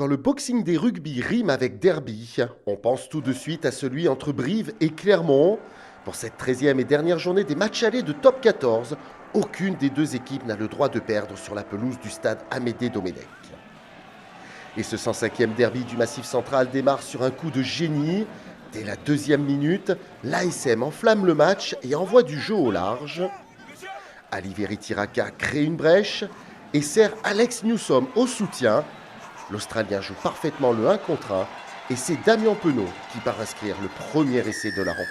Quand le boxing des rugby rime avec derby, on pense tout de suite à celui entre Brive et Clermont. Pour cette 13e et dernière journée des matchs allés de top 14, aucune des deux équipes n'a le droit de perdre sur la pelouse du stade Amédée Domenech. Et ce 105e derby du Massif central démarre sur un coup de génie. Dès la 2e minute, l'ASM enflamme le match et envoie du jeu au large. Ali Verity-Raka crée une brèche et sert Alex Newsome au soutien. L'Australien joue parfaitement le 1 contre 1 et c'est Damien Penaud qui part inscrire le premier essai de la rencontre.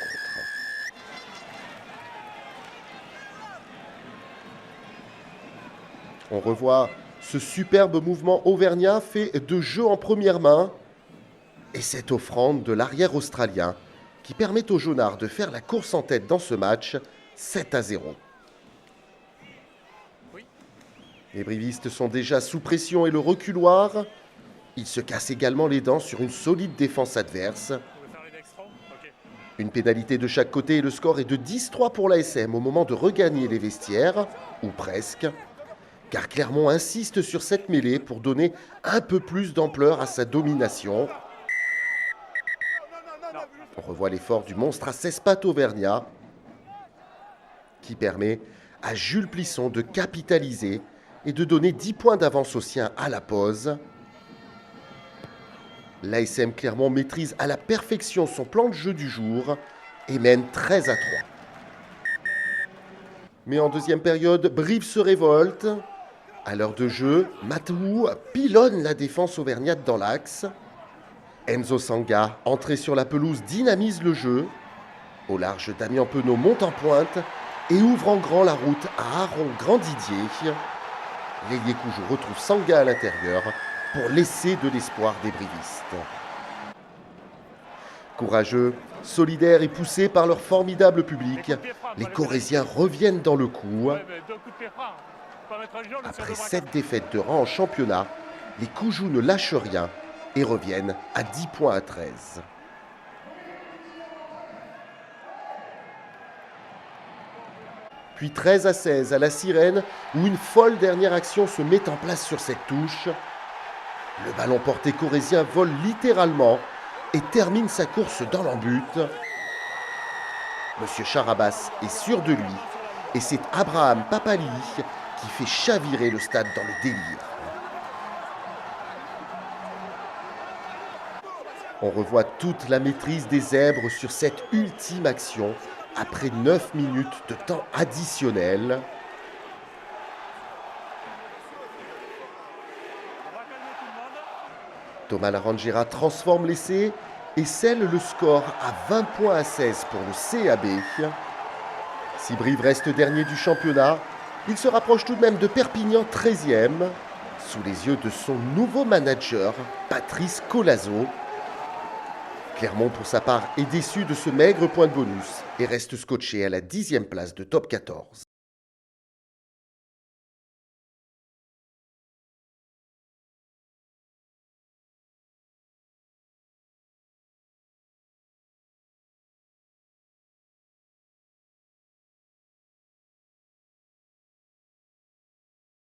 On revoit ce superbe mouvement auvergnat fait de jeu en première main et cette offrande de l'arrière australien qui permet aux Jaunards de faire la course en tête dans ce match 7-0. Les brivistes sont déjà sous pression et le reculoir. Ils se cassent également les dents sur une solide défense adverse. Une pénalité de chaque côté et le score est de 10-3 pour l'ASM au moment de regagner les vestiaires, ou presque. Car Clermont insiste sur cette mêlée pour donner un peu plus d'ampleur à sa domination. On revoit l'effort du monstre à 16 pattes auvergnat qui permet à Jules Plisson de capitaliser et de donner 10 points d'avance aux siens à la pause. L'ASM Clermont maîtrise à la perfection son plan de jeu du jour et mène 13-3. Mais en deuxième période, Brive se révolte. À l'heure de jeu, Matou pilonne la défense auvergnate dans l'axe. Enzo Sanga, entré sur la pelouse, dynamise le jeu. Au large, Damien Penaud monte en pointe et ouvre en grand la route à Aaron Grandidier. L'ailier Coujou retrouve Sanga à l'intérieur pour laisser de l'espoir des brivistes. Courageux, solidaires et poussés par leur formidable public, les Corésiens reviennent dans le coup. Après 7 défaites de rang en championnat, les Coujous ne lâchent rien et reviennent à 10 points à 13. Puis 13-16 à la Sirène, où une folle dernière action se met en place sur cette touche. Le ballon porté corésien vole littéralement et termine sa course dans l'embut. Monsieur Charabas est sûr de lui et c'est Abraham Papali qui fait chavirer le stade dans le délire. On revoit toute la maîtrise des Zèbres sur cette ultime action après 9 minutes de temps additionnel. Thomas Larangera transforme l'essai et scelle le score à 20 points à 16 pour le CAB. Si Brive reste dernier du championnat, il se rapproche tout de même de Perpignan 13e, sous les yeux de son nouveau manager, Patrice Colazo. Clermont, pour sa part, est déçu de ce maigre point de bonus et reste scotché à la 10e place de top 14.